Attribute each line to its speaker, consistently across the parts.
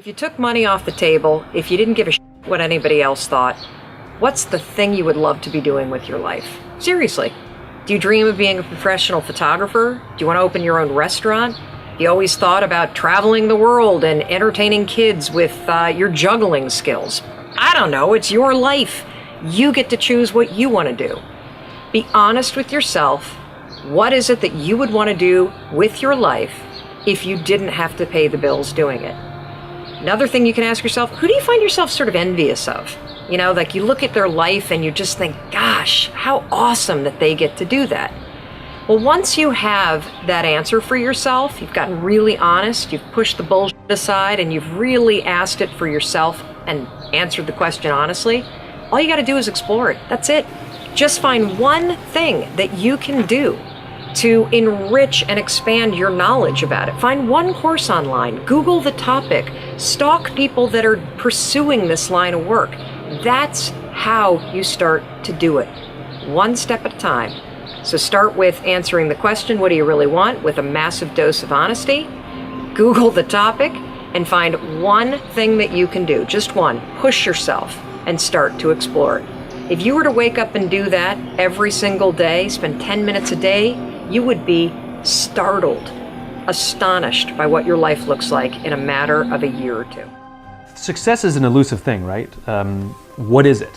Speaker 1: If you took money off the table, if you didn't give a shit what anybody else thought, what's the thing you would love to be doing with your life? Seriously. Do you dream of being a professional photographer? Do you want to open your own restaurant? You always thought about traveling the world and entertaining kids with your juggling skills. I don't know, it's your life. You get to choose what you want to do. Be honest with yourself. What is it that you would want to do with your life if you didn't have to pay the bills doing it? Another thing you can ask yourself, who do you find yourself sort of envious of? You know, like you look at their life and you just think, gosh, how awesome that they get to do that. Well, once you have that answer for yourself, you've gotten really honest, you've pushed the bullshit aside, and you've really asked it for yourself and answered the question honestly, all you got to do is explore it. That's it. Just find one thing that you can do to enrich and expand your knowledge about it. Find one course online, Google the topic, stalk people that are pursuing this line of work. That's how you start to do it, one step at a time. So start with answering the question, what do you really want, with a massive dose of honesty. Google the topic and find one thing that you can do, just one. Push yourself and start to explore it. If you were to wake up and do that every single day, spend 10 minutes a day, you would be startled, astonished by what your life looks like in a matter of a year or two.
Speaker 2: Success is an elusive thing, right? What is it?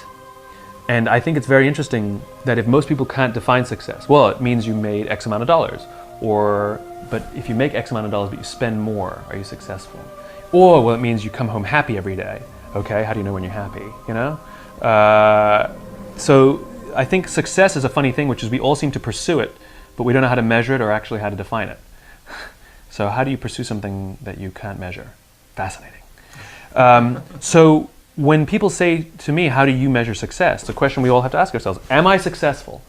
Speaker 2: And I think it's very interesting that if most people can't define success, well, it means you made X amount of dollars. But if you make X amount of dollars but you spend more, are you successful? Or, well, it means you come home happy every day. Okay, how do you know when you're happy, you know? So I think success is a funny thing, which is we all seem to pursue it, but we don't know how to measure it or actually how to define it. So how do you pursue something that you can't measure? Fascinating. So when people say to me, how do you measure success? The question we all have to ask ourselves, am I successful?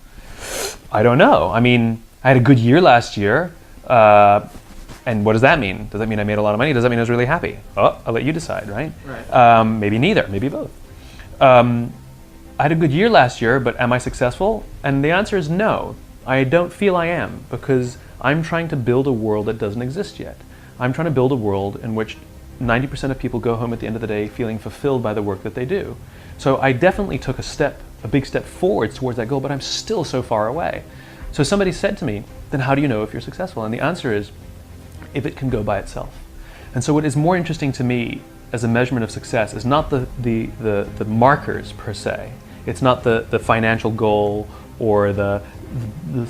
Speaker 2: I don't know. I mean, I had a good year last year. And what does that mean? Does that mean I made a lot of money? Does that mean I was really happy? Oh, I'll let you decide, right? Maybe neither, maybe both. I had a good year last year, but am I successful? And the answer is no. I don't feel I am, because I'm trying to build a world that doesn't exist yet. I'm trying to build a world in which 90% of people go home at the end of the day feeling fulfilled by the work that they do. So I definitely took a big step forward towards that goal, but I'm still so far away. So somebody said to me, then how do you know if you're successful? And the answer is, if it can go by itself. And so what is more interesting to me as a measurement of success is not the markers per se. It's not the financial goal or the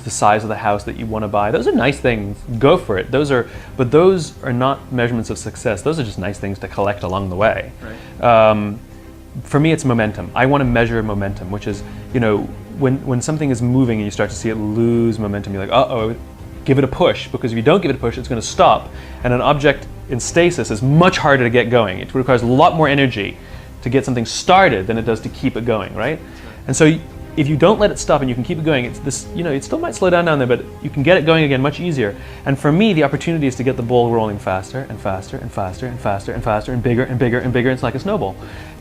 Speaker 2: size of the house that you want to buy. Those are nice things, go for it. But those are not measurements of success. Those are just nice things to collect along the way. Right. For me, it's momentum. I want to measure momentum, which is, you know, when something is moving and you start to see it lose momentum, you're like, uh-oh, give it a push, because if you don't give it a push, it's going to stop. And an object in stasis is much harder to get going. It requires a lot more energy to get something started than it does to keep it going, right? And so if you don't let it stop and you can keep it going, it's this, you know, it still might slow down there, but you can get it going again much easier. And for me, the opportunity is to get the ball rolling faster and faster and faster and faster and faster and bigger and bigger and bigger. It's like a snowball.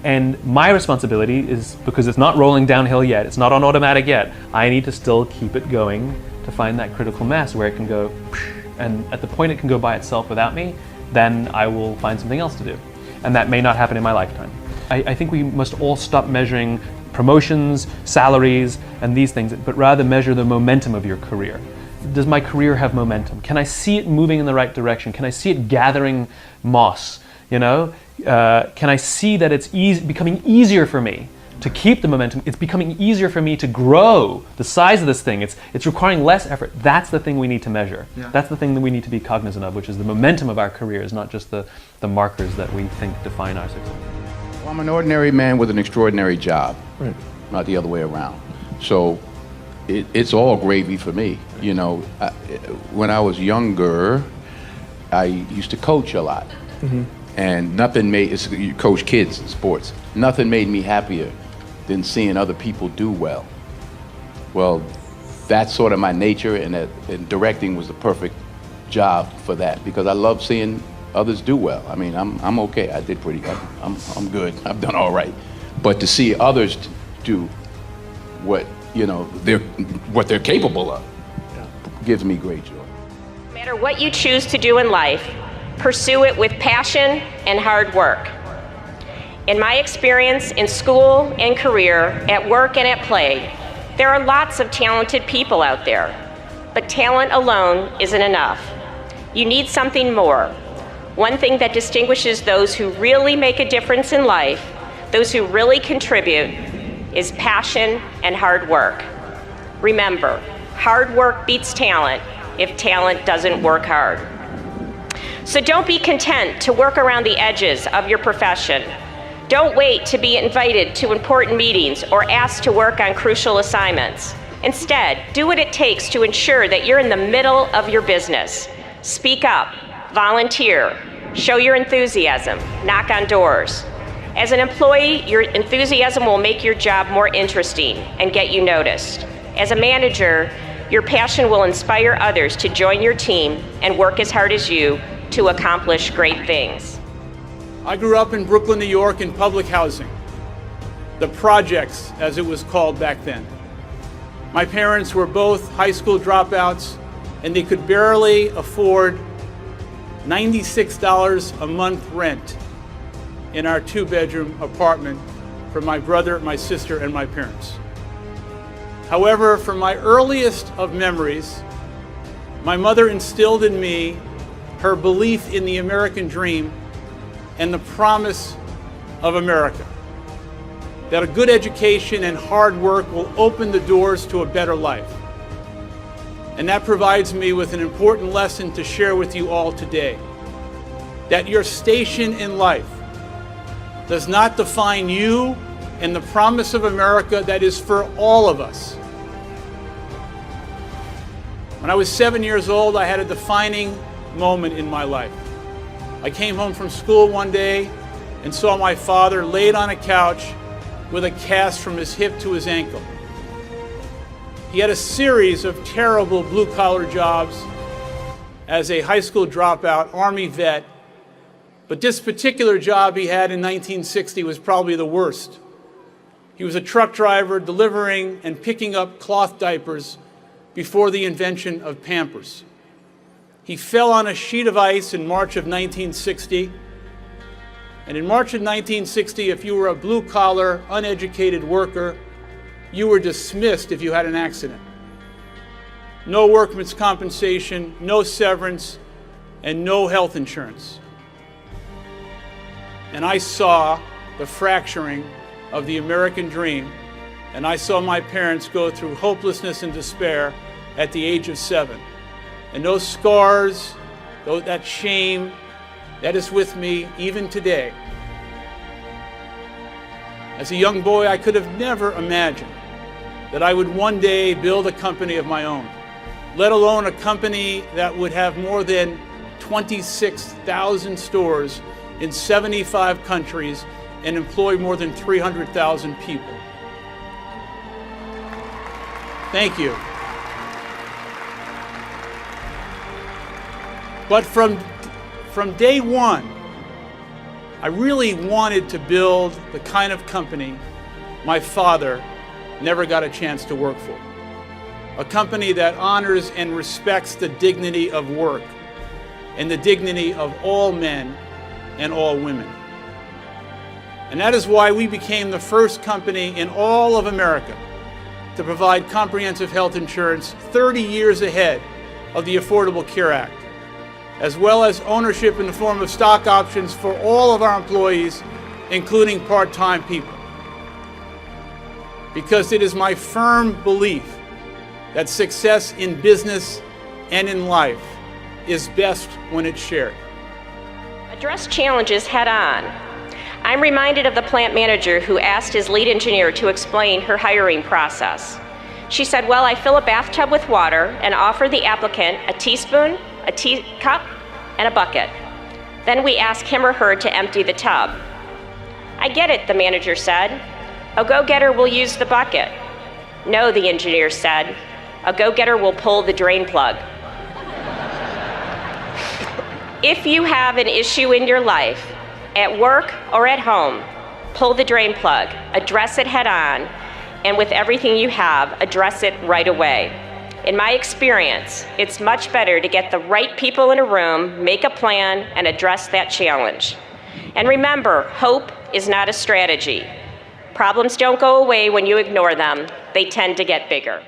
Speaker 2: And my responsibility is, because it's not rolling downhill yet, it's not on automatic yet, I need to still keep it going to find that critical mass where it can go, and at the point it can go by itself without me, then I will find something else to do. And that may not happen in my lifetime. I think we must all stop measuring promotions, salaries, and these things, but rather measure the momentum of your career. Does my career have momentum? Can I see it moving in the right direction? Can I see it gathering moss? You know, can I see that it's becoming easier for me to keep the momentum? It's becoming easier for me to grow the size of this thing. It's requiring less effort. That's the thing we need to measure. Yeah. That's the thing that we need to be cognizant of, which is the momentum of our careers, not just the markers that we think define our success.
Speaker 3: Well, I'm an ordinary man with an extraordinary job,
Speaker 2: right.
Speaker 3: Not the other way around. So it's all gravy for me. You know, when I was younger, I used to coach a lot. Mm-hmm. And nothing you coach kids in sports. Nothing made me happier than seeing other people do well. Well, that's sort of my nature, and directing was the perfect job for that, because I love seeing others do well. I mean, I'm okay. I did pretty good. I'm good. I've done all right. But to see others do what, you know, what they're capable of, gives me great joy.
Speaker 4: No matter what you choose to do in life, Pursue it with passion and hard work. In my experience in school and career, at work and at play, there are lots of talented people out there, but talent alone isn't enough. You need something more. One thing that distinguishes those who really make a difference in life, those who really contribute, is passion and hard work. Remember, hard work beats talent if talent doesn't work hard. So don't be content to work around the edges of your profession. Don't wait to be invited to important meetings or asked to work on crucial assignments. Instead, do what it takes to ensure that you're in the middle of your business. Speak up, volunteer, show your enthusiasm, knock on doors. As an employee, your enthusiasm will make your job more interesting and get you noticed. As a manager, your passion will inspire others to join your team and work as hard as you to accomplish great things.
Speaker 5: I grew up in Brooklyn, New York in public housing, the projects as it was called back then. My parents were both high school dropouts and they could barely afford $96 a month rent in our 2-bedroom apartment for my brother, my sister, and my parents. However, from my earliest of memories, my mother instilled in me her belief in the American dream and the promise of America, that a good education and hard work will open the doors to a better life. And that provides me with an important lesson to share with you all today, that your station in life does not define you and the promise of America that is for all of us. When I was 7 years old, I had a defining moment in my life. I came home from school one day and saw my father laid on a couch with a cast from his hip to his ankle. He had a series of terrible blue-collar jobs as a high school dropout, Army vet, but this particular job he had in 1960 was probably the worst. He was a truck driver delivering and picking up cloth diapers before the invention of Pampers. He fell on a sheet of ice in March of 1960. And in March of 1960, if you were a blue-collar, uneducated worker, you were dismissed if you had an accident. No workman's compensation, no severance, and no health insurance. And I saw the fracturing of the American dream, and I saw my parents go through hopelessness and despair at the age of 7. And those scars, that shame, that is with me even today. As a young boy, I could have never imagined that I would one day build a company of my own, let alone a company that would have more than 26,000 stores in 75 countries and employ more than 300,000 people. Thank you. But from day one, I really wanted to build the kind of company my father never got a chance to work for. A company that honors and respects the dignity of work and the dignity of all men and all women. And that is why we became the first company in all of America to provide comprehensive health insurance 30 years ahead of the Affordable Care Act, as well as ownership in the form of stock options for all of our employees, including part-time people. Because it is my firm belief that success in business and in life is best when it's shared.
Speaker 4: Address challenges head on. I'm reminded of the plant manager who asked his lead engineer to explain her hiring process. She said, well, I fill a bathtub with water and offer the applicant a teaspoon, a teacup, and a bucket. Then we ask him or her to empty the tub. I get it, the manager said. A go-getter will use the bucket. No, the engineer said. A go-getter will pull the drain plug. If you have an issue in your life, at work or at home, pull the drain plug, address it head on, and with everything you have, address it right away. In my experience, it's much better to get the right people in a room, make a plan, and address that challenge. And remember, hope is not a strategy. Problems don't go away when you ignore them. They tend to get bigger.